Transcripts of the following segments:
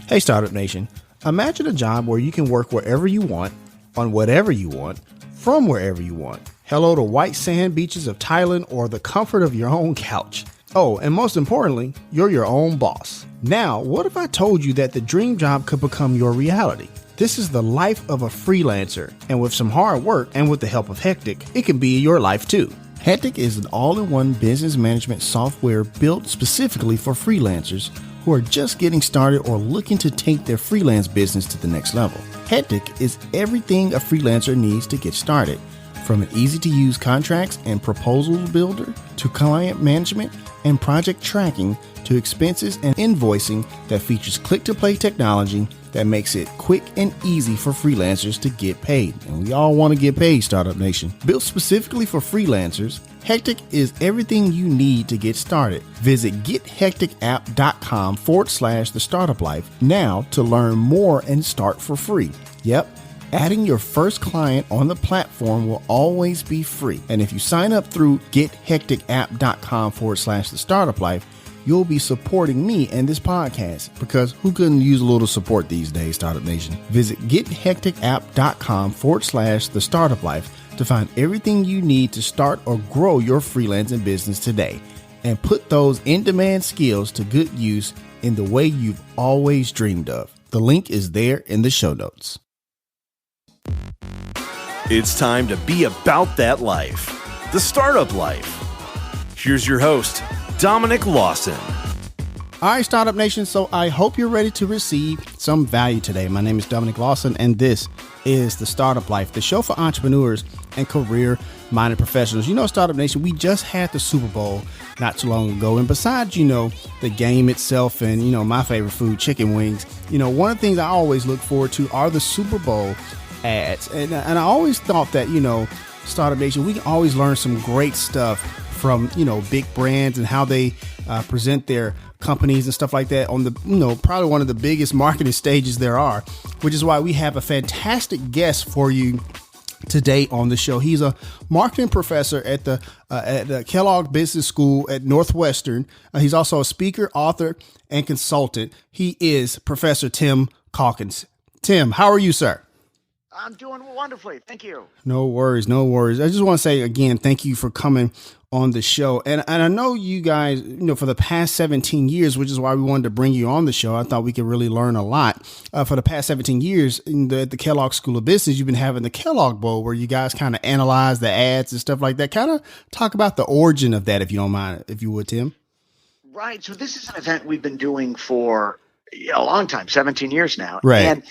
Hey, Startup Nation. Imagine a job where you can work wherever you want, on whatever you want, from wherever you want. Hello to white sand beaches of Thailand or the comfort of your own couch. Oh, and most importantly, you're your own boss. Now, what if I told you that the dream job could become your reality? This is the life of a freelancer, and with some hard work and with the help of Hectic, it can be your life too. Hectic is an all-in-one business management software built specifically for freelancers who are just getting started or looking to take their freelance business to the next level. Hectic is everything a freelancer needs to get started, from an easy-to-use contracts and proposals builder to client management and project tracking to expenses and invoicing that features click-to-play technology that makes it quick and easy for freelancers to get paid. And we all want to get paid, Startup Nation. Built specifically for freelancers, Hectic is everything you need to get started. Visit gethecticapp.com/the startup life now to learn more and start for free. Yep. Adding your first client on the platform will always be free. And if you sign up through gethecticapp.com/the startup life, you'll be supporting me and this podcast, because who couldn't use a little support these days, Startup Nation? Visit gethecticapp.com/the startup life to find everything you need to start or grow your freelancing business today, and put those in-demand skills to good use in the way you've always dreamed of. The link is there in the show notes. It's time to be about that life, the startup life. Here's your host, Dominic Lawson. All right, Startup Nation. So I hope you're ready to receive some value today. My name is Dominic Lawson, and this is The Startup Life, the show for entrepreneurs and career-minded professionals. You know, Startup Nation, we just had the Super Bowl not too long ago. And besides, the game itself and, my favorite food, chicken wings, one of the things I always look forward to are the Super Bowl ads. And I always thought that, Startup Nation, we can always learn some great stuff from, big brands and how they present their companies and stuff like that on the, probably one of the biggest marketing stages there are, which is why we have a fantastic guest for you today on the show. He's a marketing professor at the Kellogg Business School at Northwestern. He's also a speaker, author, and consultant. He is Professor Tim Calkins. Tim, how are you, sir? I'm doing wonderfully. Thank you. No worries. No worries. I just want to say again, thank you for coming on the show. And I know you guys, for the past 17 years, which is why we wanted to bring you on the show. I thought we could really learn a lot. For the past 17 years at the Kellogg School of Business, you've been having the Kellogg Bowl, where you guys kind of analyze the ads and stuff like that. Kind of talk about the origin of that, if you don't mind, if you would, Tim. Right. So this is an event we've been doing for a long time, 17 years now. Right. And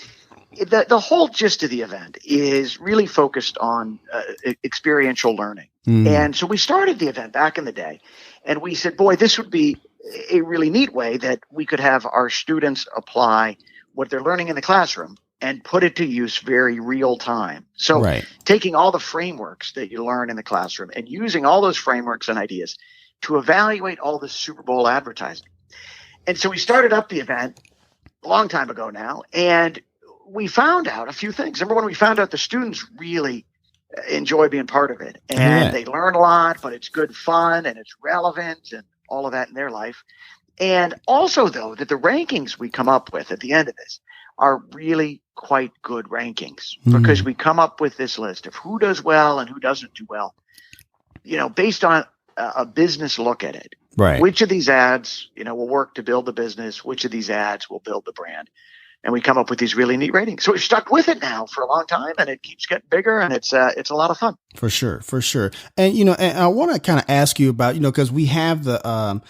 the whole gist of the event is really focused on experiential learning. And so we started the event back in the day, and we said, boy, this would be a really neat way that we could have our students apply what they're learning in the classroom and put it to use very real time. So taking all the frameworks that you learn in the classroom and using all those frameworks and ideas to evaluate all the Super Bowl advertising. And so we started up the event a long time ago now, and we found out a few things. Number one, we found out the students really enjoy being part of it, and they learn a lot, but it's good fun and it's relevant and all of that in their life. And also, though, that the rankings we come up with at the end of this are really quite good rankings, because we come up with this list of who does well and who doesn't do well, based on a business look at it. Right. Which of these ads, will work to build the business? Which of these ads will build the brand? And we come up with these really neat ratings. So we've stuck with it now for a long time, and it keeps getting bigger, and it's a lot of fun. For sure. And, and I want to kind of ask you about, because we have the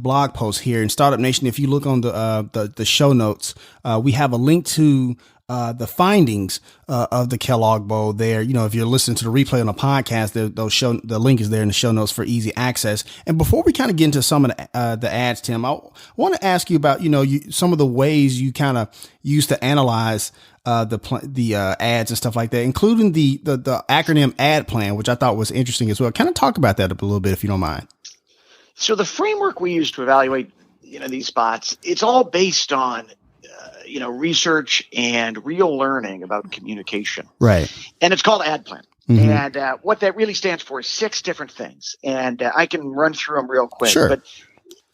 blog post here in Startup Nation. If you look on the show notes, we have a link to the findings of the Kellogg Bowl there. If you're listening to the replay on the podcast, the link is there in the show notes for easy access. And before we kind of get into some of the ads, Tim, I want to ask you about, some of the ways you kind of use to analyze the ads and stuff like that, including the acronym ad plan, which I thought was interesting as well. Kind of talk about that a little bit, if you don't mind. So the framework we use to evaluate, these spots, it's all based on research and real learning about communication. Right. And it's called ad plan. And what that really stands for is 6 different things. And I can run through them real quick. Sure. But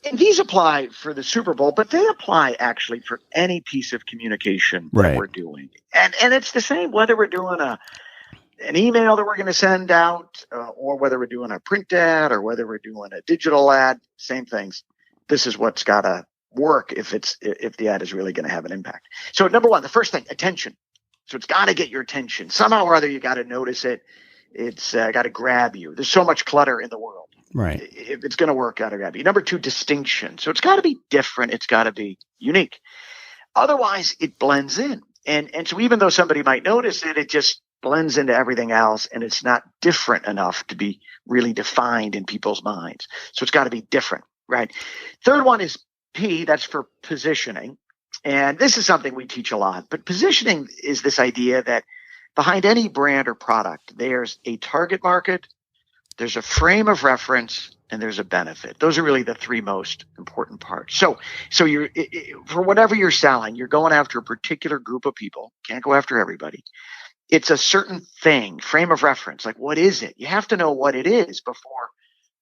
And these apply for the Super Bowl, but they apply actually for any piece of communication that we're doing. And it's the same whether we're doing an email that we're going to send out, or whether we're doing a print ad, or whether we're doing a digital ad. Same things. This is what's got to work if the ad is really going to have an impact. So number one, the first thing, attention. So it's got to get your attention somehow or other. You got to notice it. It's got to grab you. There's so much clutter in the world. Right. If it's going to work, got to grab you. Number two, distinction. So it's got to be different. It's got to be unique. Otherwise, it blends in. And so even though somebody might notice it, it just blends into everything else, and it's not different enough to be really defined in people's minds. So it's got to be different, right? Third one is P. That's for positioning. And this is something we teach a lot. But positioning is this idea that behind any brand or product, there's a target market, there's a frame of reference, and there's a benefit. Those are really the three most important parts. So you're for whatever you're selling, you're going after a particular group of people. Can't go after everybody. It's a certain thing, frame of reference. Like, what is it? You have to know what it is before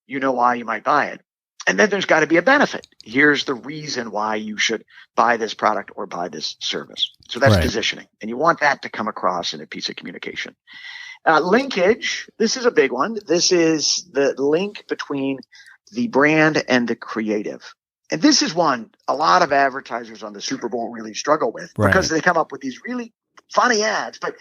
you know why you might buy it. And then there's got to be a benefit. Here's the reason why you should buy this product or buy this service. So that's positioning. And you want that to come across in a piece of communication. Linkage, this is a big one. This is the link between the brand and the creative. And this is one a lot of advertisers on the Super Bowl really struggle with, because they come up with these really funny ads, but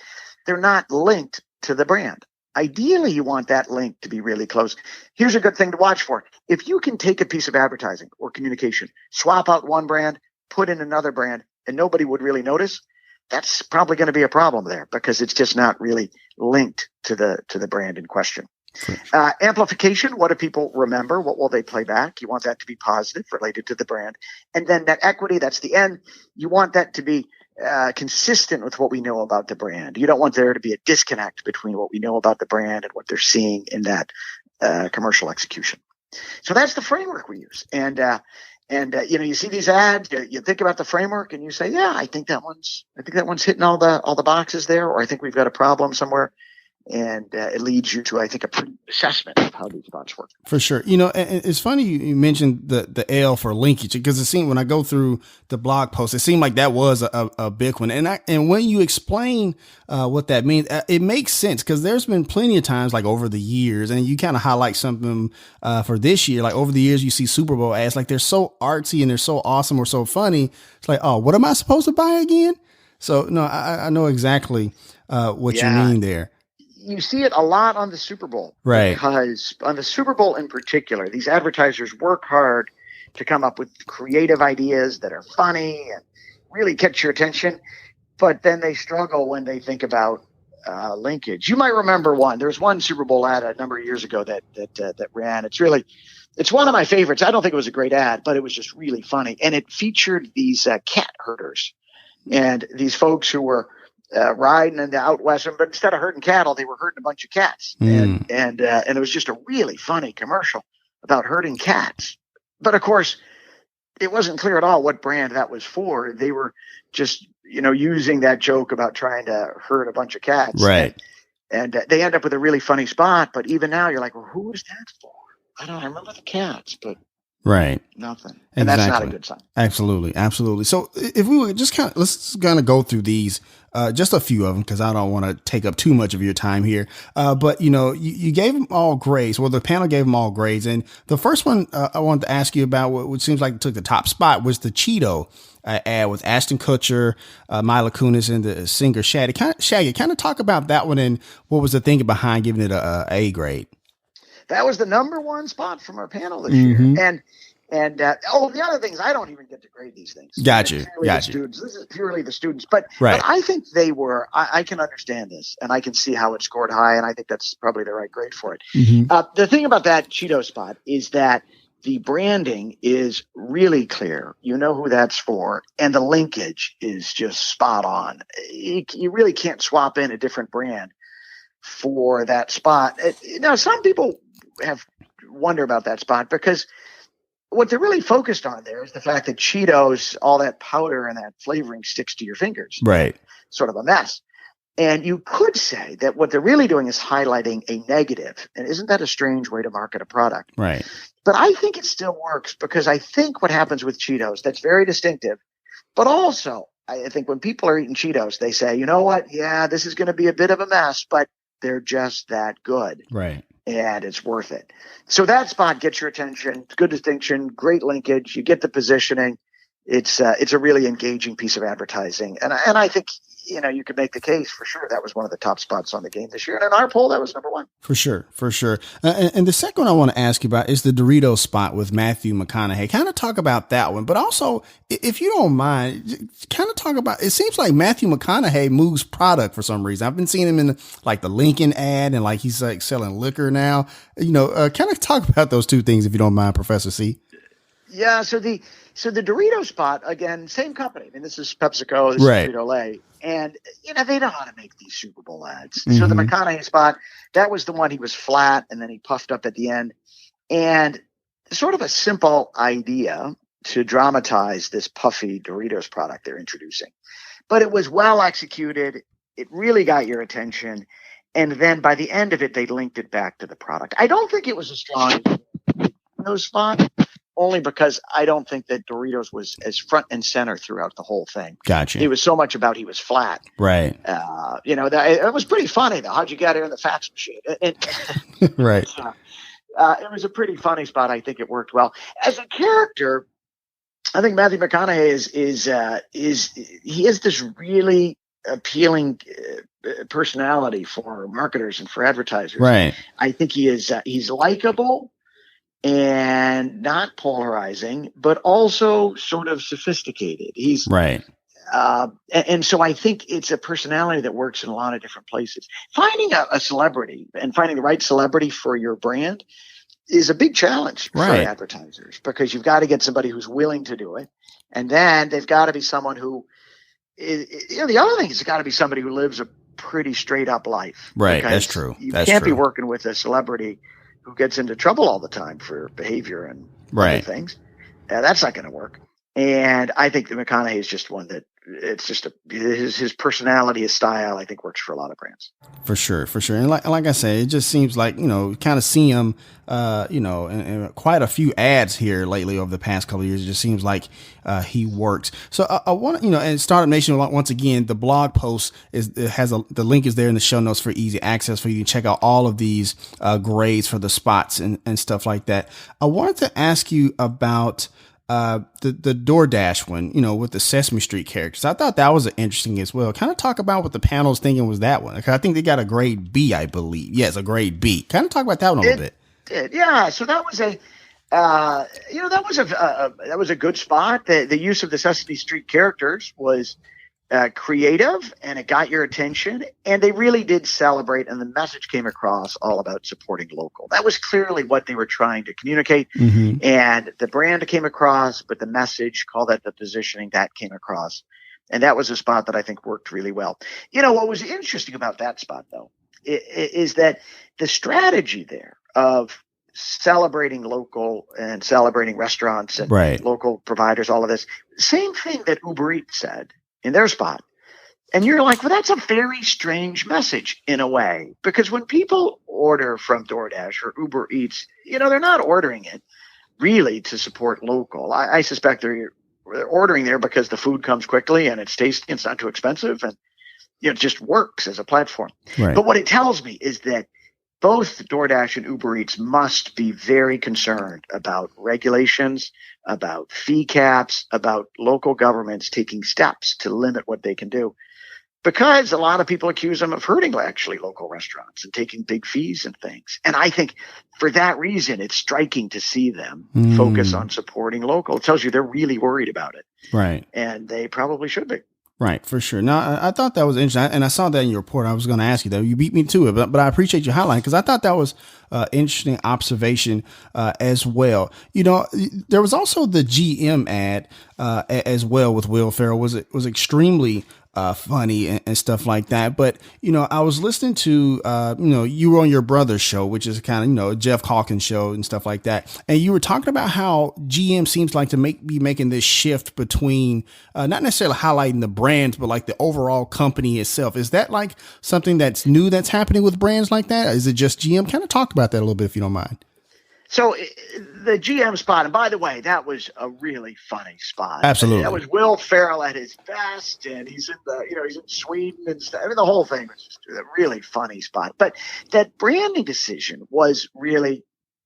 they're not linked to the brand. Ideally, you want that link to be really close. Here's a good thing to watch for. If you can take a piece of advertising or communication, swap out one brand, put in another brand, and nobody would really notice, that's probably going to be a problem there, because it's just not really linked to the brand in question. Amplification, what do people remember? What will they play back? You want that to be positive, related to the brand. And then that equity, that's the end. You want that to be consistent with what we know about the brand. You don't want there to be a disconnect between what we know about the brand and what they're seeing in that commercial execution. So that's the framework we use. And you see these ads, you think about the framework, and you say, yeah, I think that one's hitting all the boxes there, or I think we've got a problem somewhere. And it leads you to, I think, a pretty assessment of how these bots work. For sure. And it's funny you mentioned the L for linkage, because it seemed, when I go through the blog post, it seemed like that was a big one. And when you explain what that means, it makes sense, because there's been plenty of times, like over the years, and you kind of highlight something for this year, like over the years, you see Super Bowl ads, like they're so artsy and they're so awesome or so funny. It's like, oh, what am I supposed to buy again? So no, I know exactly what you mean there. You see it a lot on the Super Bowl, right? Because on the Super Bowl in particular, these advertisers work hard to come up with creative ideas that are funny and really catch your attention, but then they struggle when they think about linkage. You might remember one. There was one Super Bowl ad a number of years ago that ran. It's one of my favorites. I don't think it was a great ad, but it was just really funny, and it featured these cat herders and these folks who were riding in the out west, but instead of herding cattle, they were herding a bunch of cats. And it was just a really funny commercial about herding cats. But of course, it wasn't clear at all what brand that was for. They were just, using that joke about trying to herd a bunch of cats. Right. And they end up with a really funny spot. But even now you're like, well, who was that for? I remember the cats, but right. Nothing. And that's not a good sign. Absolutely. So if we would just let's kind of go through these, just a few of them, because I don't want to take up too much of your time here. But you gave them all grades. Well, the panel gave them all grades. And the first one I wanted to ask you about, which seems like it took the top spot, was the Cheeto ad with Ashton Kutcher, Mila Kunis, and the singer Shaggy. Kind of talk about that one, and what was the thinking behind giving it a grade? That was the number one spot from our panel this year. And the other things, I don't even get to grade these things. Got you. This is purely the students. But I think they were, I can understand this, and I can see how it scored high, and I think that's probably the right grade for it. The thing about that Cheeto spot is that the branding is really clear. You know who that's for, and the linkage is just spot on. You really can't swap in a different brand for that spot. Now, some people have wonder about that spot, because what they're really focused on there is the fact that Cheetos, all that powder and that flavoring sticks to your fingers. Right. Sort of a mess. And you could say that what they're really doing is highlighting a negative. And isn't that a strange way to market a product? Right. But I think it still works because I think what happens with Cheetos, that's very distinctive. But also, I think when people are eating Cheetos, they say, you know what? Yeah, this is going to be a bit of a mess, but they're just that good. Right. And it's worth it. So that spot gets your attention. Good distinction, great linkage. You get the positioning. It's a really engaging piece of advertising. And I think, you could make the case for sure that was one of the top spots on the game this year. And in our poll, that was number one. For sure. And the second one I want to ask you about is the Doritos spot with Matthew McConaughey. Kind of talk about that one, but also, if you don't mind, kind of talk about, it seems like Matthew McConaughey moves product for some reason. I've been seeing him in like the Lincoln ad and like he's like selling liquor now, kind of talk about those two things if you don't mind, Professor C. Yeah. So the Dorito spot, again, same company. I mean, this is PepsiCo, this is Frito-Lay. And, they know how to make these Super Bowl ads. Mm-hmm. So the McConaughey spot, that was the one he was flat and then he puffed up at the end. And sort of a simple idea to dramatize this puffy Doritos product they're introducing. But it was well executed. It really got your attention. And then by the end of it, they linked it back to the product. I don't think it was a strong spot. Only because I don't think that Doritos was as front and center throughout the whole thing. Gotcha. It was so much about he was flat. Right. It was pretty funny, though. How'd you get here in the fax machine? Right. It was a pretty funny spot. I think it worked well. As a character, I think Matthew McConaughey is he has this really appealing personality for marketers and for advertisers. Right. I think he's likable and not polarizing, but also sort of sophisticated. He's right. And so I think it's a personality that works in a lot of different places. Finding a celebrity and finding the right celebrity for your brand is a big challenge for advertisers because you've got to get somebody who's willing to do it. And then they've got to be someone who the other thing is it's got to be somebody who lives a pretty straight up life. Right. That's true. You can't be working with a celebrity who gets into trouble all the time for behavior and other things. That's not going to work. And I think that McConaughey is just one that it's just his personality, his style, I think works for a lot of brands. For sure. And like I say, it just seems like, kind of see him, in quite a few ads here lately over the past couple of years. It just seems like he works. So I want to, and Startup Nation, once again, the blog post the link is there in the show notes for easy access for you to check out all of these grades for the spots and stuff like that. I wanted to ask you about the DoorDash one, with the Sesame Street characters. I thought that was interesting as well. Kind of talk about what the panel's thinking was that one. Because I think they got a grade B, I believe. Yes, a grade B. Kind of talk about that one a little bit. Yeah. So that was that was a good spot. The use of the Sesame Street characters was creative and it got your attention and they really did celebrate and the message came across all about supporting local. That was clearly what they were trying to communicate and the brand came across, but the message, call that the positioning, that came across. And that was a spot that I think worked really well. What was interesting about that spot though, is that the strategy there of celebrating local and celebrating restaurants and local providers, all of this, same thing that Uber Eats said in their spot. And you're like, well, that's a very strange message in a way, because when people order from DoorDash or Uber Eats, they're not ordering it really to support local. I suspect they're ordering there because the food comes quickly and it's tasty, it's not too expensive, and it just works as a platform. Right. But what it tells me is that both DoorDash and Uber Eats must be very concerned about regulations, about fee caps, about local governments taking steps to limit what they can do. Because a lot of people accuse them of hurting actually local restaurants and taking big fees and things. And I think for that reason, it's striking to see them focus on supporting local. It tells you they're really worried about it. Right. And they probably should be. Right, for sure. Now, I thought that was interesting, and I saw that in your report. I was going to ask you that. You beat me to it, but I appreciate you highlighting because I thought that was interesting observation as well. There was also the GM ad as well with Will Ferrell was extremely funny and stuff like that. But, I was listening to, you were on your brother's show, which is kind of, Jeff Calkins show and stuff like that. And you were talking about how GM seems like to be making this shift between not necessarily highlighting the brands, but like the overall company itself. Is that like something that's new that's happening with brands like that? Is it just GM? Kind of talk about that a little bit, if you don't mind. So the GM spot, and by the way, that was a really funny spot. Absolutely. That was Will Ferrell at his best, and he's in he's in Sweden and stuff. I mean, the whole thing was just a really funny spot. But that branding decision was really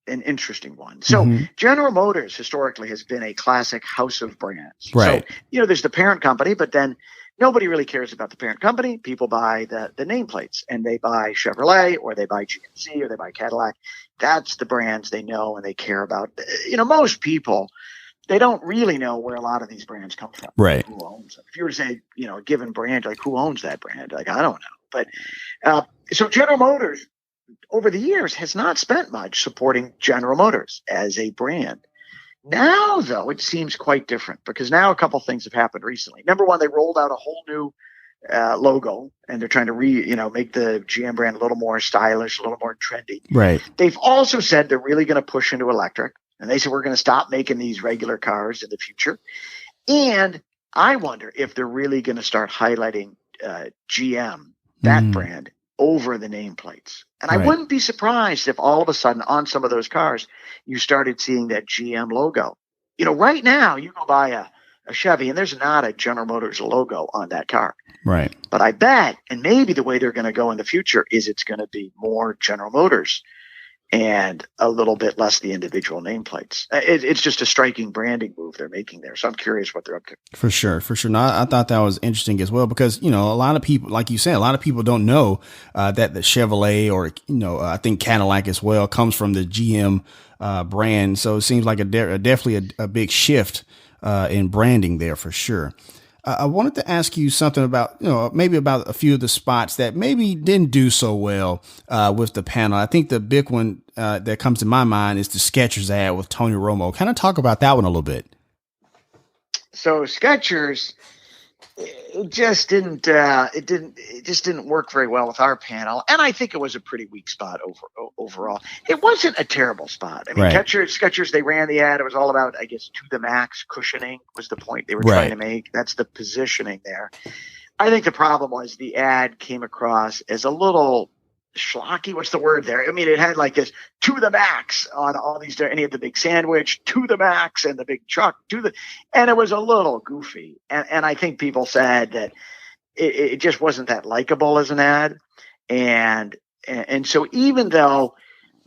an interesting one. So General Motors historically has been a classic house of brands. Right. So, there's the parent company, but then nobody really cares about the parent company. People buy the nameplates, and they buy Chevrolet, or they buy GMC, or they buy Cadillac. That's the brands they know and they care about. Most people, they don't really know where a lot of these brands come from. Right. Who owns them? If you were to say, a given brand, like who owns that brand? Like, I don't know. But so General Motors over the years has not spent much supporting General Motors as a brand. Now, though, it seems quite different, because now a couple things have happened recently. Number one, they rolled out a whole new logo, and they're trying to make the GM brand a little more stylish, a little more trendy. Right. They've also said they're really going to push into electric, and they said we're going to stop making these regular cars in the future. And I wonder if they're really going to start highlighting GM, that brand, over the nameplates. And I wouldn't be surprised if all of a sudden on some of those cars you started seeing that GM logo. Right now you go buy a Chevy and there's not a General Motors logo on that car. Right. But I bet, and maybe the way they're going to go in the future is it's going to be more General Motors and a little bit less the individual nameplates. It's just a striking branding move they're making there. So I'm curious what they're up to. For sure. No, I thought that was interesting as well, because, a lot of people, like you said, a lot of people don't know that the Chevrolet, or, I think Cadillac as well, comes from the GM brand. So it seems like definitely a big shift in branding there for sure. I wanted to ask you something about, maybe about a few of the spots that maybe didn't do so well with the panel. I think the big one that comes to my mind is the Skechers ad with Tony Romo. Kind of talk about that one a little bit. So Skechers, it just didn't work very well with our panel, and I think it was a pretty weak spot overall. It wasn't a terrible spot. I mean, right. Skechers, they ran the ad. It was all about, I guess, to the max cushioning was the point they were trying to make. That's the positioning there. I think the problem was the ad came across as a little schlocky. What's the word there? I mean, it had like this to the max on all these, any of the big sandwich to the max and the big truck and it was a little goofy. And I think people said that it just wasn't that likable as an ad. And so even though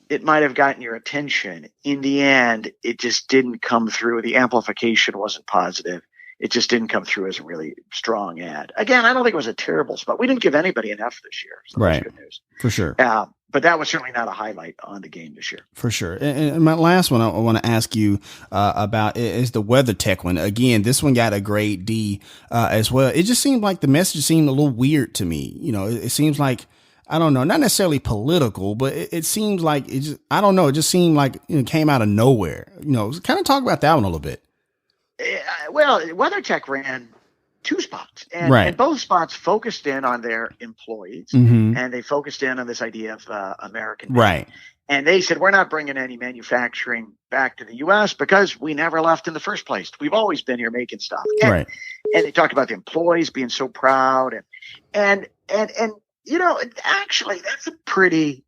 it might have gotten your attention, in the end, it just didn't come through. The amplification wasn't positive. It just didn't come through as a really strong ad. Again, I don't think it was a terrible spot. We didn't give anybody an F this year. So right. That's good news. For sure. But that was certainly not a highlight on the game this year. For sure. And my last one I want to ask you about is the WeatherTech one. Again, this one got a grade D as well. It just seemed like the message seemed a little weird to me. It seems like, I don't know, not necessarily political, but it seems like it just seemed like it came out of nowhere. Kind of talk about that one a little bit. Well, WeatherTech ran two spots, and both spots focused in on their employees, and they focused in on this idea of American made. Right. And they said, we're not bringing any manufacturing back to the U.S. because we never left in the first place. We've always been here making stuff. And they talked about the employees being so proud, and actually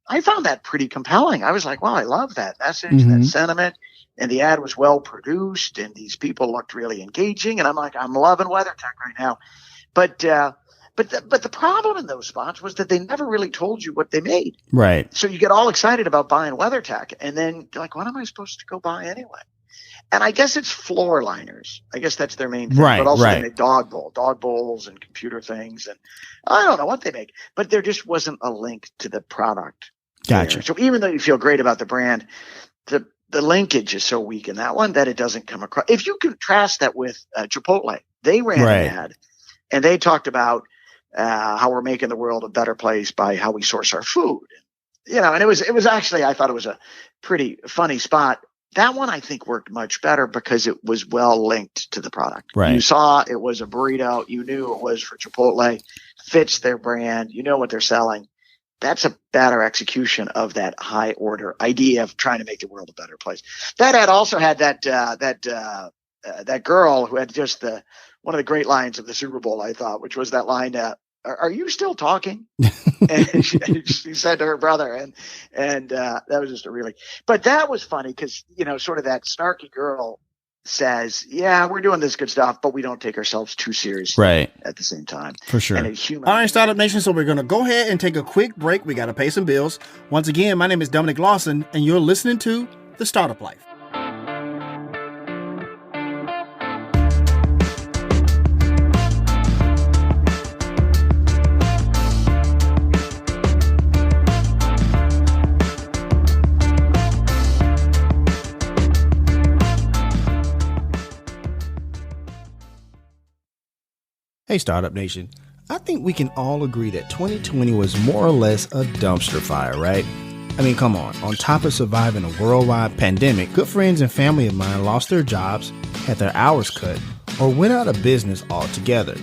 I found that pretty compelling. I was like, wow, I love that message, that sentiment. And the ad was well produced, and these people looked really engaging. And I'm like, I'm loving WeatherTech right now. But the problem in those spots was that they never really told you what they made. Right. So you get all excited about buying WeatherTech, and then you're like, what am I supposed to go buy anyway? And I guess it's floor liners. I guess that's their main thing. Right. But also they make dog bowls and computer things, and I don't know what they make. But there just wasn't a link to the product. Gotcha. There. So even though you feel great about the brand, the linkage is so weak in that one that it doesn't come across. If you contrast that with Chipotle, they ran an ad, and they talked about how we're making the world a better place by how we source our food. And it was actually, I thought it was a pretty funny spot. That one I think worked much better because it was well linked to the product. Right. You saw it was a burrito. You knew it was for Chipotle, fits their brand. You know what they're selling. That's a better execution of that high order idea of trying to make the world a better place. That ad also had that girl who had just one of the great lines of the Super Bowl, I thought, which was that line, are you still talking? And she said to her brother, and that was just but that was funny because, sort of that snarky girl says, yeah, we're doing this good stuff, but we don't take ourselves too seriously at the same time. For sure. And it's human. All right, Startup Nation. So we're going to go ahead and take a quick break. We got to pay some bills. Once again, my name is Dominic Lawson, and you're listening to The Startup Life. Hey, Startup Nation. I think we can all agree that 2020 was more or less a dumpster fire, right? I mean, come on. On top of surviving a worldwide pandemic, good friends and family of mine lost their jobs, had their hours cut, or went out of business altogether.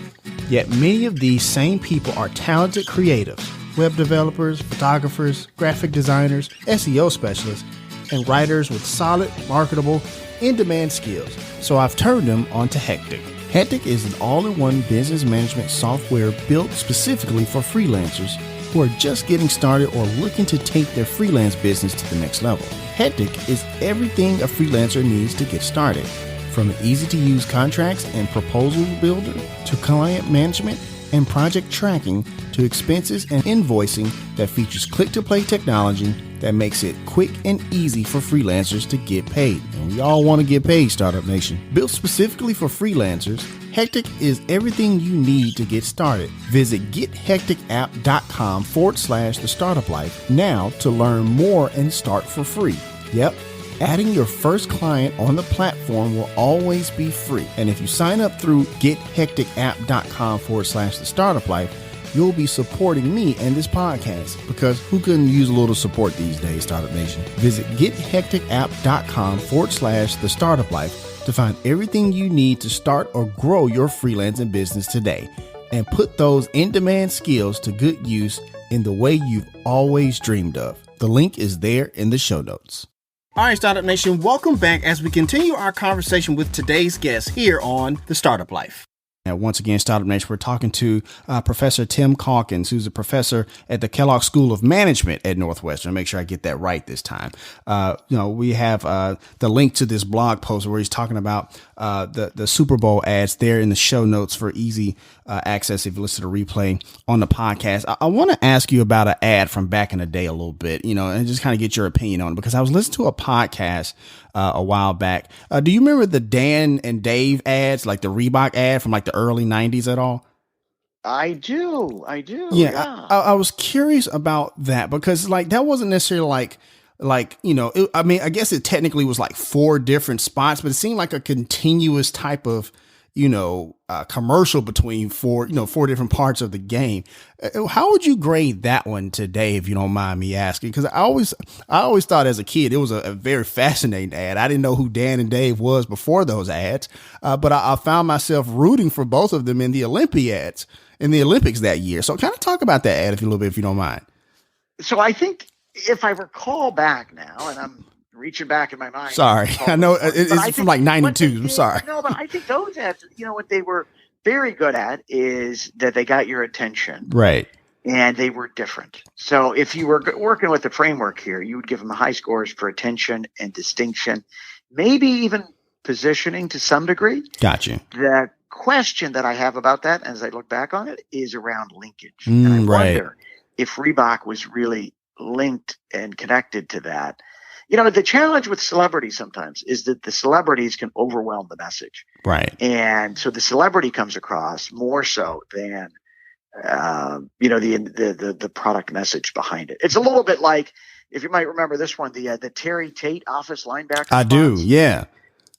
Yet many of these same people are talented creatives, web developers, photographers, graphic designers, SEO specialists, and writers with solid, marketable, in-demand skills. So I've turned them onto Hectic. Hectic is an all-in-one business management software built specifically for freelancers who are just getting started or looking to take their freelance business to the next level. Hectic is everything a freelancer needs to get started, from easy-to-use contracts and proposal builder to client management and project tracking to expenses and invoicing that features click-to-play technology that makes it quick and easy for freelancers to get paid. And we all want to get paid, Startup Nation. Built specifically for freelancers, Hectic is everything you need to get started. Visit gethecticapp.com/the startup life now to learn more and start for free. Yep. Adding your first client on the platform will always be free. And if you sign up through gethecticapp.com/the startup life, you'll be supporting me and this podcast, because who couldn't use a little support these days, Startup Nation? Visit gethecticapp.com/the startup life to find everything you need to start or grow your freelancing business today, and put those in-demand skills to good use in the way you've always dreamed of. The link is there in the show notes. All right, Startup Nation, welcome back as we continue our conversation with today's guest here on The Startup Life. And once again, Startup Nation, we're talking to Professor Tim Calkins, who's a professor at the Kellogg School of Management at Northwestern. Make sure I get that right this time. We have the link to this blog post where he's talking about the Super Bowl ads there in the show notes for easy access if you listen to the replay on the podcast. I want to ask you about an ad from back in the day a little bit, and just kind of get your opinion on it, because I was listening to a podcast a while back. Do you remember the Dan and Dave ads, like the Reebok ad from like the early 90s at all? I do. Yeah. I was curious about that, because like that wasn't necessarily I guess it technically was like 4 different spots, but it seemed like a continuous type of commercial between 4 different parts of the game. How would you grade that one today, if you don't mind me asking? Because I always thought as a kid it was a very fascinating ad. I didn't know who Dan and Dave was before those ads, but I found myself rooting for both of them in the Olympics that year. So kind of talk about that ad a little bit, if you don't mind. So I think, if I recall back now, and I'm reaching back in my mind. Sorry, I know it's from like 92. I'm sorry. No, but I think those ads, what they were very good at is that they got your attention. Right. And they were different. So if you were working with the framework here, you would give them high scores for attention and distinction, maybe even positioning to some degree. Gotcha. The question that I have about that, as I look back on it, is around linkage. And I wonder if Reebok was really linked and connected to that. The challenge with celebrities sometimes is that the celebrities can overwhelm the message. Right. And so the celebrity comes across more so than, the product message behind it. It's a little bit like, if you might remember this one, the Terry Tate office linebacker. I do. Yeah.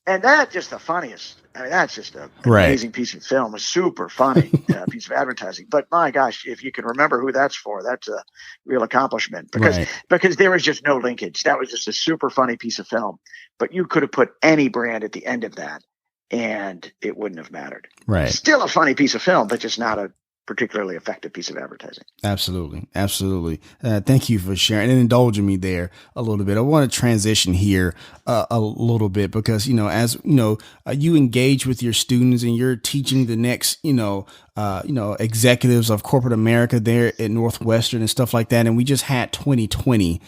And that just the funniest. I mean, that's just an Right. amazing piece of film. A super funny piece of advertising. But my gosh, if you can remember who that's for, that's a real accomplishment because there was just no linkage. That was just a super funny piece of film. But you could have put any brand at the end of that, and it wouldn't have mattered. Right. Still a funny piece of film, but just not a particularly effective piece of advertising. Absolutely. Absolutely. Thank you for sharing and indulging me there a little bit. I want to transition here a little bit because, as you engage with your students and you're teaching the next, executives of corporate America there at Northwestern and stuff like that. And we just had 2020,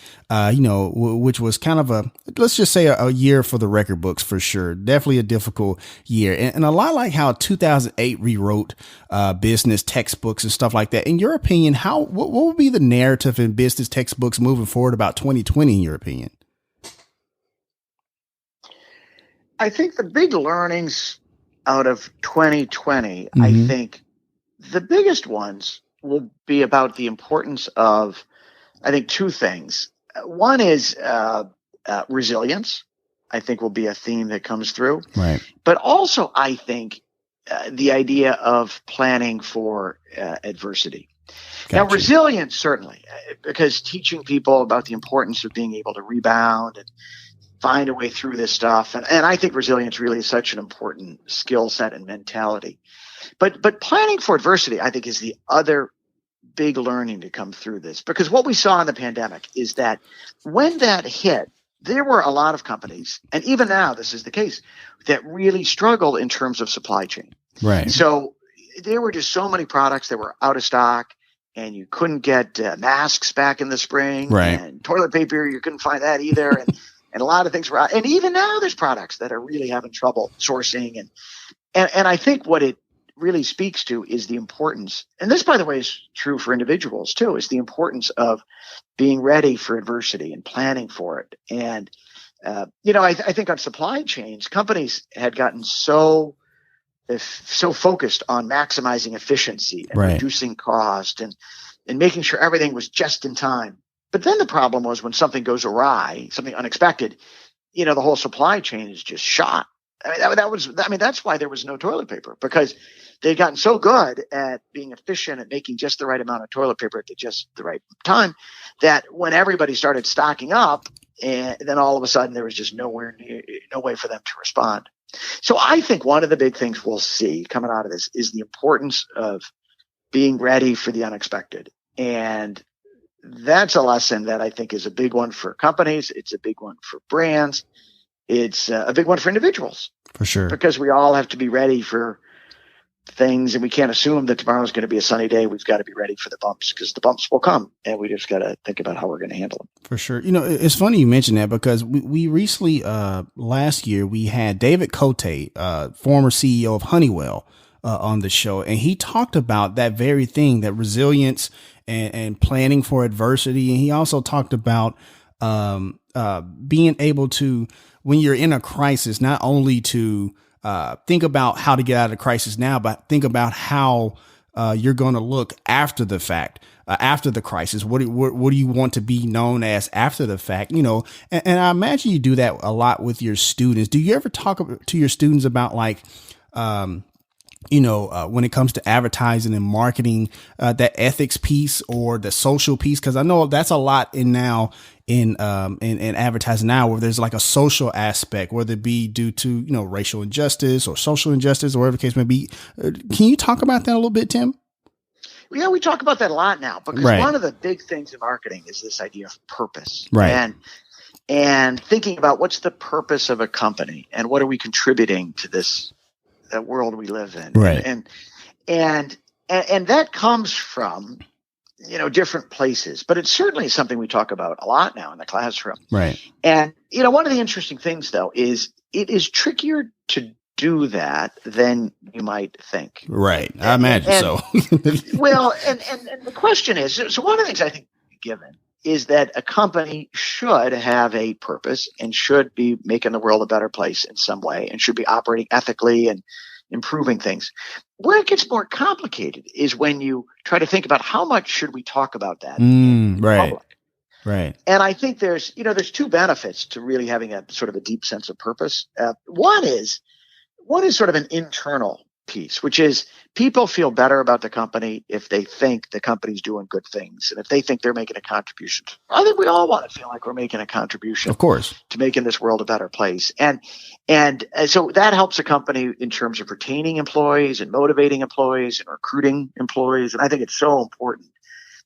which was kind of let's just say a year for the record books for sure. Definitely a difficult year. And a lot like how 2008 rewrote business textbooks and stuff like that. In your opinion, what would be the narrative in business textbooks moving forward about 2020, in your opinion? I think the big learnings out of 2020, I think the biggest ones will be about the importance of, I think, two things. One is resilience, I think will be a theme that comes through. Right. But also, I think, the idea of planning for adversity. Gotcha. Now, resilience, certainly, because teaching people about the importance of being able to rebound and find a way through this stuff. And I think resilience really is such an important skill set and mentality. But planning for adversity, I think, is the other big learning to come through this. Because what we saw in the pandemic is that when that hit, there were a lot of companies, and even now this is the case, that really struggled in terms of supply chain. Right. So there were just so many products that were out of stock, and you couldn't get masks back in the spring. Right. And toilet paper, you couldn't find that either. And a lot of things were out. And even now there's products that are really having trouble sourcing. And I think what it really speaks to is the importance, and this, by the way, is true for individuals too, is the importance of being ready for adversity and planning for it. And, I think on supply chains, companies had gotten so focused on maximizing efficiency and reducing cost and making sure everything was just in time. But then the problem was when something goes awry, something unexpected, the whole supply chain is just shot. That's why there was no toilet paper, because they'd gotten so good at being efficient at making just the right amount of toilet paper at just the right time that when everybody started stocking up, and then all of a sudden there was just no way for them to respond. So I think one of the big things we'll see coming out of this is the importance of being ready for the unexpected. And that's a lesson that I think is a big one for companies. It's a big one for brands. It's a big one for individuals. For sure. Because we all have to be ready for things, and we can't assume that tomorrow's going to be a sunny day. We've got to be ready for the bumps, because the bumps will come, and we just got to think about how we're going to handle them. For sure. It's funny you mentioned that, because we recently, last year, we had David Cote, former CEO of Honeywell, on the show, and he talked about that very thing, that resilience and planning for adversity. And he also talked about being able to, when you're in a crisis, not only to think about how to get out of the crisis now, but think about how you're going to look after the fact, after the crisis. What do you want to be known as after the fact? And I imagine you do that a lot with your students. Do you ever talk to your students about when it comes to advertising and marketing, that ethics piece or the social piece? Because I know that's a lot in advertising now, where there's like a social aspect, whether it be due to, racial injustice or social injustice or whatever the case may be. Can you talk about that a little bit, Tim? Yeah, we talk about that a lot now, because one of the big things in marketing is this idea of purpose. Right. And thinking about what's the purpose of a company and what are we contributing to this world we live in. Right. And that comes from, different places, but it's certainly something we talk about a lot now in the classroom. Right. And, one of the interesting things though, is it is trickier to do that than you might think. Right. I imagine so. Well, and the question is, so one of the things I think given is that a company should have a purpose and should be making the world a better place in some way, and should be operating ethically and improving things. Where it gets more complicated is when you try to think about how much should we talk about that in right. public. Right. And I think there's two benefits to really having a sort of a deep sense of purpose. One is sort of an internal piece, which is people feel better about the company if they think the company's doing good things and if they think they're making a contribution. I think we all want to feel like we're making a contribution, of course, to making this world a better place. And so that helps a company in terms of retaining employees and motivating employees and recruiting employees. And I think it's so important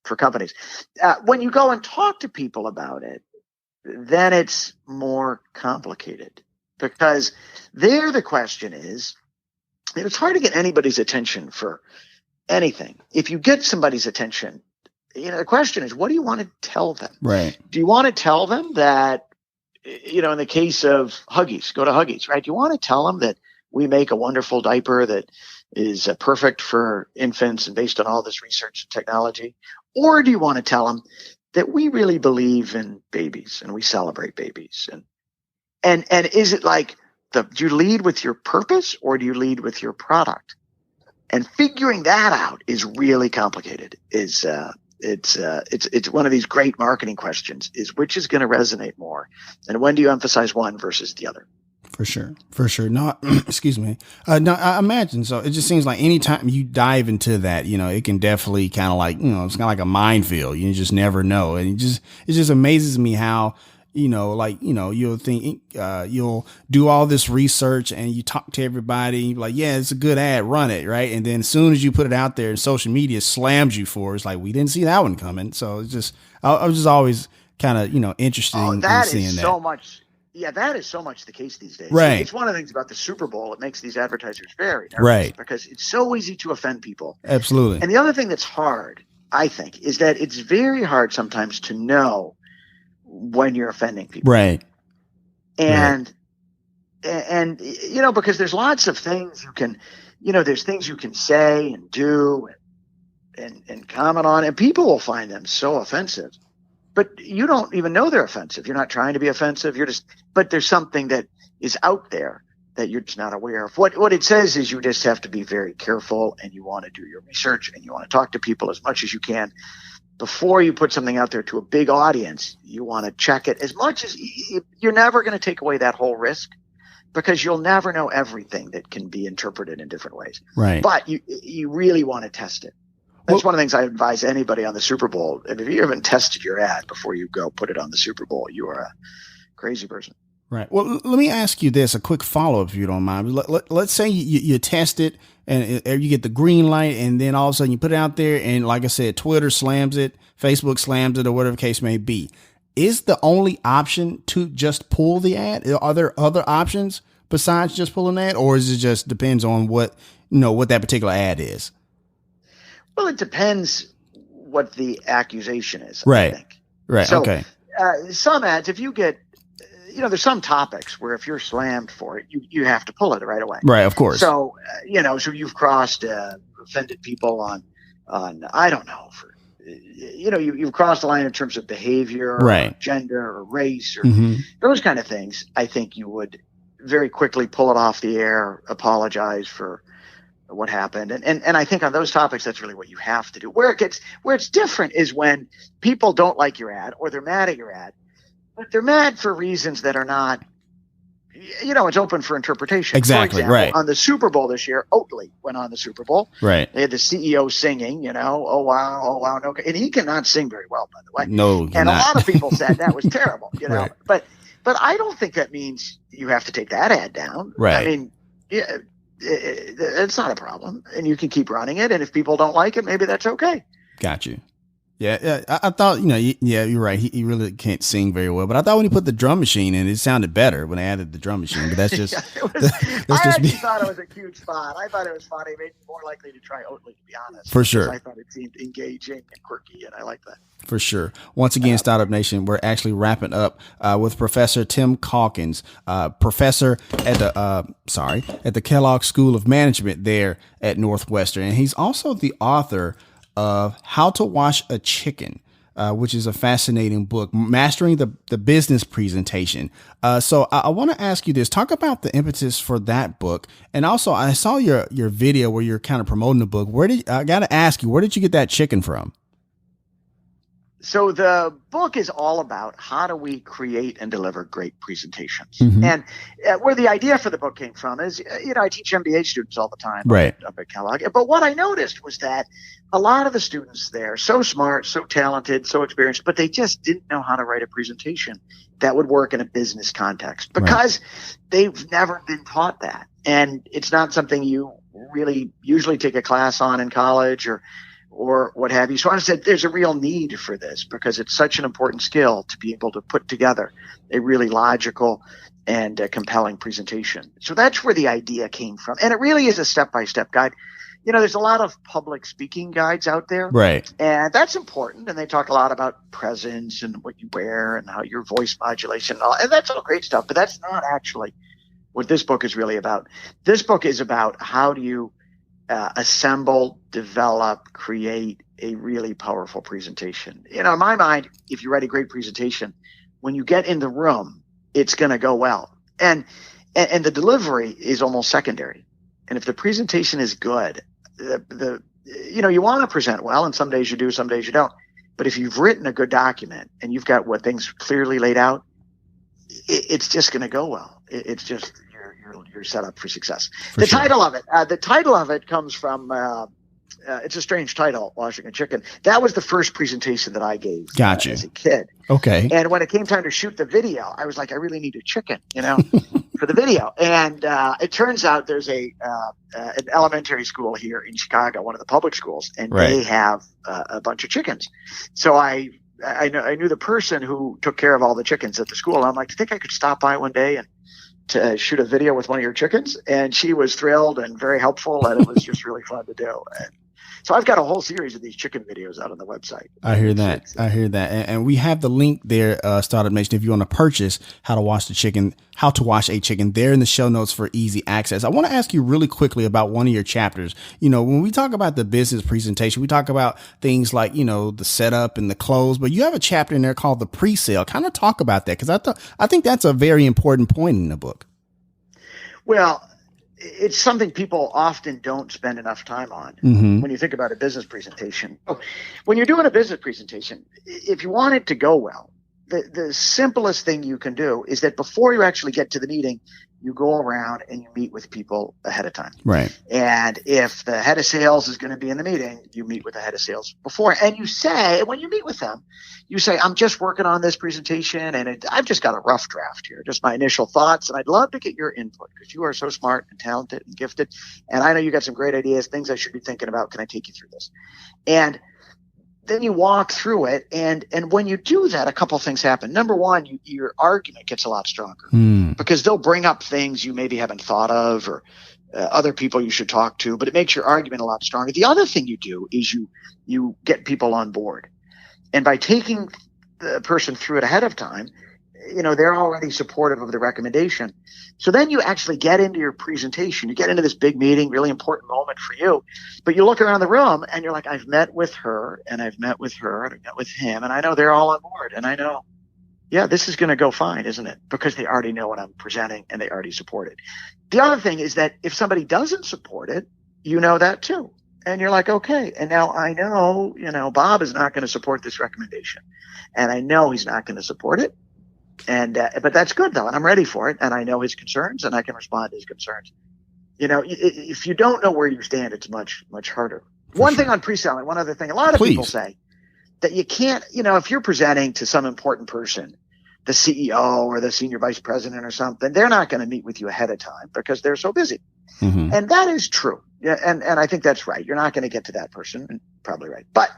for companies. When you go and talk to people about it, then it's more complicated, because there the question is, it's hard to get anybody's attention for anything. If you get somebody's attention, the question is, what do you want to tell them? Right. Do you want to tell them that, in the case of Huggies, go to Huggies, right? Do you want to tell them that we make a wonderful diaper that is perfect for infants and based on all this research and technology? Or do you want to tell them that we really believe in babies and we celebrate babies? And is it like, do you lead with your purpose or do you lead with your product? And figuring that out is really complicated. It's one of these great marketing questions, is which is going to resonate more, and when do you emphasize one versus the other? For sure. No, excuse me. No, I imagine so. It just seems like anytime you dive into that, it can definitely kind of like, it's kind of like a minefield. You just never know. And it just amazes me how, you'll think, you'll do all this research and you talk to everybody and you're like, yeah, it's a good ad, run it. Right. And then as soon as you put it out there, social media slams you for it. It's like, we didn't see that one coming. So it's just, I was just always kind of, interested in seeing that. So much. Yeah, that is so much the case these days. Right. It's one of the things about the Super Bowl. It makes these advertisers very nervous, right, because it's so easy to offend people. Absolutely. And the other thing that's hard, I think, is that it's very hard sometimes to know when you're offending people. Right. And because there's lots of things you can, there's things you can say and do and comment on, and people will find them so offensive. But you don't even know they're offensive. You're not trying to be offensive. But there's something that is out there that you're just not aware of. What it says is you just have to be very careful, and you want to do your research, and you want to talk to people as much as you can before you put something out there to a big audience. You want to check it as much as you're never going to take away that whole risk, because you'll never know everything that can be interpreted in different ways. Right. But you really want to test it. That's one of the things I advise anybody on the Super Bowl. And if you haven't tested your ad before you go put it on the Super Bowl, you are a crazy person. Right. Well, let me ask you this, a quick follow-up, if you don't mind. Let's say you test it and you get the green light, and then all of a sudden you put it out there, and like I said, Twitter slams it, Facebook slams it, or whatever the case may be. Is the only option to just pull the ad? Are there other options besides just pulling the ad, or is it just depends on what that particular ad is? Well, it depends what the accusation is. Right. I think. Right. So, okay. Some ads, if you get, there's some topics where if you're slammed for it, you have to pull it right away. Right. Of course. So, so you've crossed offended people on I don't know, you've crossed the line in terms of behavior, right, or gender or race or mm-hmm. those kind of things. I think you would very quickly pull it off the air, apologize for what happened. And I think on those topics, that's really what you have to do. Where it's different is when people don't like your ad or they're mad at your ad, but they're mad for reasons that are not, it's open for interpretation. Exactly. For example, right. On the Super Bowl this year, Oatly went on the Super Bowl. Right. They had the CEO singing, oh wow. No, and he cannot sing very well, by the way. No. And a lot of people said that was terrible, Right. but I don't think that means you have to take that ad down. Right. I mean, yeah. It's not a problem, and you can keep running it. And if people don't like it, maybe that's okay. Got you. Yeah. I thought, yeah, you're right. He really can't sing very well, but I thought when he put the drum machine in, it sounded better when I added the drum machine, but that's just, I thought it was a cute spot. I thought it was funny. It made me more likely to try Oatly, to be honest. For sure. I thought it seemed engaging and quirky, and I like that. For sure. Once again, Startup Nation, we're actually wrapping up with Professor Tim Calkins, professor at the Kellogg School of Management there at Northwestern. And he's also the author of How to Wash a Chicken, which is a fascinating book, mastering the business presentation. So I want to ask you this, talk about the impetus for that book. And also I saw your video where you're kind of promoting the book. I got to ask you, where did you get that chicken from? So the book is all about how do we create and deliver great presentations. Mm-hmm. And where the idea for the book came from is, I teach MBA students all the time Right. up at Kellogg. But what I noticed was that a lot of the students there, so smart, so talented, so experienced, but they just didn't know how to write a presentation that would work in a business context because they've never been taught that. And it's not something you really usually take a class on in college or what have you. So I said there's a real need for this because it's such an important skill to be able to put together a really logical and compelling presentation. So that's where the idea came from. And it really is a step-by-step guide. There's a lot of public speaking guides out there. Right. And that's important. And they talk a lot about presence and what you wear and how your voice modulation and all. And that's all great stuff. But that's not actually what this book is really about. This book is about how do you assemble, develop, create a really powerful presentation. In my mind, if you write a great presentation, when you get in the room, it's going to go well. And the delivery is almost secondary. And if the presentation is good, you want to present well, and some days you do, some days you don't. But if you've written a good document and you've got what things clearly laid out, it's just going to go well. It's just you're set up for success. Title of it comes from it's a strange title, Washing a Chicken. That was the first presentation that I gave as a kid. Okay. And when it came time to shoot the video, I was like, I really need a chicken, for the video. And it turns out there's an elementary school here in Chicago, one of the public schools, and they have a bunch of chickens. So I knew the person who took care of all the chickens at the school. I'm like, I think I could stop by one day and to shoot a video with one of your chickens. And she was thrilled and very helpful, and it was just really fun to do. And so I've got a whole series of these chicken videos out on the website. I hear that. And we have the link there, Startup Nation, if you want to purchase how to wash a chicken there in the show notes for easy access. I want to ask you really quickly about one of your chapters. When we talk about the business presentation, we talk about things like, the setup and the close, but you have a chapter in there called the pre-sale. Kind of talk about that, because I think that's a very important point in the book. Well, it's something people often don't spend enough time on when you think about a business presentation. When you're doing a business presentation, if you want it to go well, the simplest thing you can do is that before you actually get to the meeting, you go around and you meet with people ahead of time. Right. And if the head of sales is going to be in the meeting, you meet with the head of sales before. And you say, when you meet with them, you say, I'm just working on this presentation and I've just got a rough draft here, just my initial thoughts. And I'd love to get your input because you are so smart and talented and gifted. And I know you got some great ideas, things I should be thinking about. Can I take you through this? And then you walk through it, and when you do that, a couple of things happen. Number one, your argument gets a lot stronger because they'll bring up things you maybe haven't thought of or other people you should talk to, but it makes your argument a lot stronger. The other thing you do is you get people on board, and by taking the person through it ahead of time, they're already supportive of the recommendation. So then you actually get into your presentation. You get into this big meeting, really important moment for you. But you look around the room and you're like, I've met with her and I've met with her and I've met with him. And I know they're all on board. And I know, this is going to go fine, isn't it? Because they already know what I'm presenting and they already support it. The other thing is that if somebody doesn't support it, you know that too. And you're like, okay. And now I know, Bob is not going to support this recommendation. And I know he's not going to support it. And but that's good though, and I'm ready for it, and I know his concerns, and I can respond to his concerns. If you don't know where you stand, it's much harder. One thing on pre-selling, one other thing, a lot of people say that you can't, if you're presenting to some important person, the CEO or the senior vice president or something, they're not going to meet with you ahead of time because they're so busy, and that is true. Yeah, and I think that's right. You're not going to get to that person, and probably right. But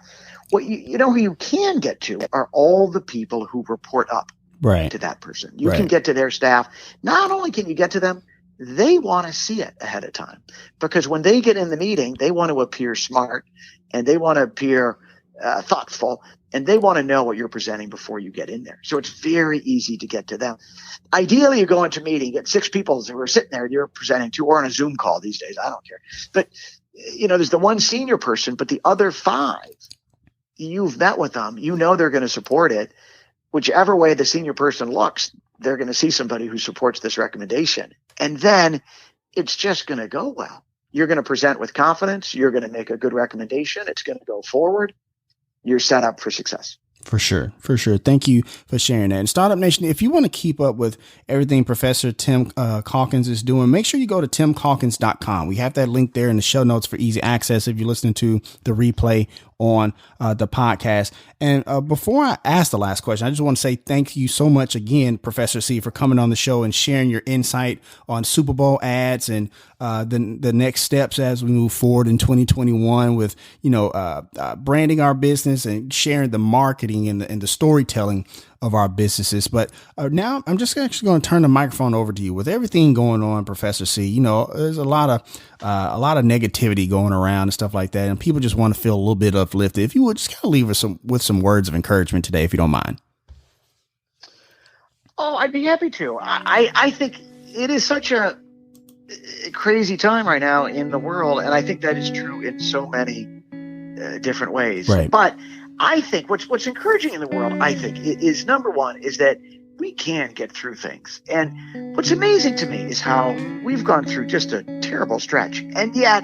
what who you can get to are all the people who report up. To that person. You can get to their staff. Not only can you get to them, they want to see it ahead of time because when they get in the meeting, they want to appear smart and they want to appear thoughtful and they want to know what you're presenting before you get in there. So it's very easy to get to them. Ideally, you go into a meeting, get 6 people who are sitting there you're presenting to, or on a Zoom call these days. I don't care. But, there's the one senior person, but the other 5, you've met with them. They're going to support it. Whichever way the senior person looks, they're going to see somebody who supports this recommendation. And then it's just going to go well. You're going to present with confidence. You're going to make a good recommendation. It's going to go forward. You're set up for success. For sure. For sure. Thank you for sharing that. And Startup Nation, if you want to keep up with everything Professor Tim Calkins is doing, make sure you go to timcalkins.com. We have that link there in the show notes for easy access if you're listening to the replay on the podcast. And before I ask the last question, I just want to say thank you so much again, Professor C, for coming on the show and sharing your insight on Super Bowl ads and the next steps as we move forward in 2021 with, branding our business and sharing the marketing and the storytelling of our businesses. But now I'm just actually going to turn the microphone over to you. With everything going on, Professor C, there's a lot of negativity going around and stuff like that, and people just want to feel a little bit uplifted. If you would just kind of leave us with some words of encouragement today, if you don't mind. Oh, I'd be happy to. I think it is such a crazy time right now in the world, and I think that is true in so many different ways. Right. But I think what's encouraging in the world, I think, is number one, is that we can get through things. And what's amazing to me is how we've gone through just a terrible stretch. And yet,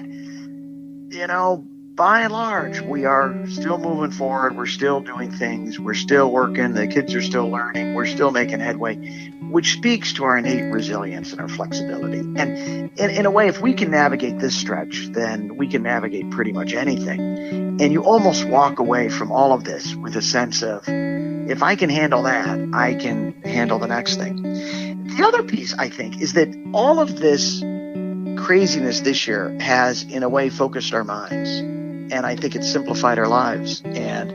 by and large, we are still moving forward. We're still doing things. We're still working. The kids are still learning. We're still making headway, which speaks to our innate resilience and our flexibility. And in a way, if we can navigate this stretch, then we can navigate pretty much anything. And you almost walk away from all of this with a sense of, if I can handle that, I can handle the next thing. The other piece, I think, is that all of this craziness this year has, in a way, focused our minds. And I think it's simplified our lives. And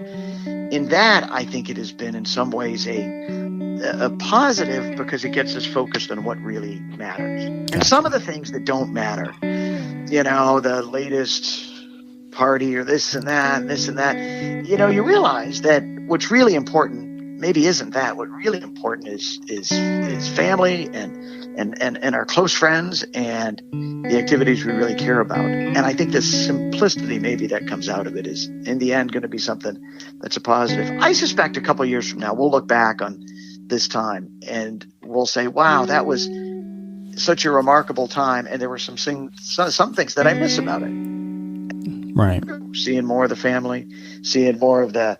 in that, I think it has been, in some ways, a positive, because it gets us focused on what really matters. And some of the things that don't matter, the latest party or this and that and this and that, you realize that what's really important maybe isn't that. What really important is family and our close friends and the activities we really care about. And I think the simplicity maybe that comes out of it is, in the end, going to be something that's a positive. I suspect a couple of years from now, we'll look back on this time and we'll say, wow, that was such a remarkable time, and there were some things that I miss about it. Right. Seeing more of the family, seeing more of the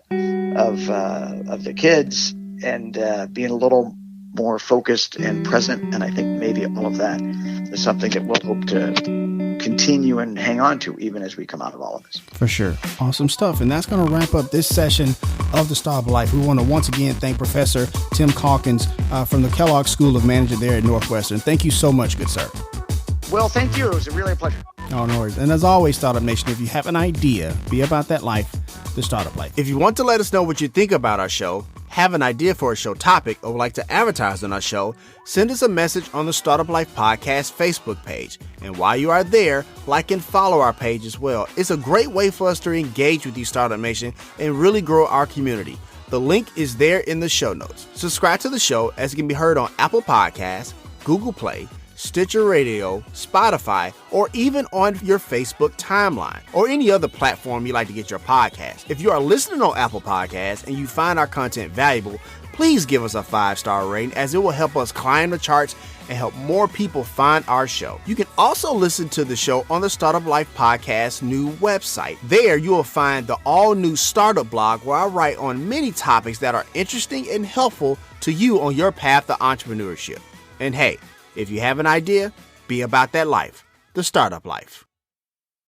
kids, and being a little more focused and present. And I think maybe all of that is something that we'll hope to continue and hang on to even as we come out of all of this. For sure. Awesome stuff. And that's going to wrap up this session of The Startup Life. We want to once again thank Professor Tim Calkins from the Kellogg School of Management there at Northwestern. Thank you so much, good sir. Well, thank you. It was really a pleasure. Oh, no worries. And as always, Startup Nation, if you have an idea, be about that life, The Startup Life. If you want to let us know what you think about our show, have an idea for a show topic, or would like to advertise on our show, send us a message on the Startup Life Podcast Facebook page. And while you are there, like and follow our page as well. It's a great way for us to engage with you, Startup Nation, and really grow our community. The link is there in the show notes. Subscribe to the show, as it can be heard on Apple Podcasts, Google Play, Stitcher Radio, Spotify, or even on your Facebook timeline or any other platform you like to get your podcast. If you are listening on Apple Podcasts and you find our content valuable, please give us a 5-star rating, as it will help us climb the charts and help more people find our show. You can also listen to the show on the Startup Life Podcast new website. There you will find the all-new Startup blog, where I write on many topics that are interesting and helpful to you on your path to entrepreneurship. And hey, if you have an idea, be about that life, the Startup Life.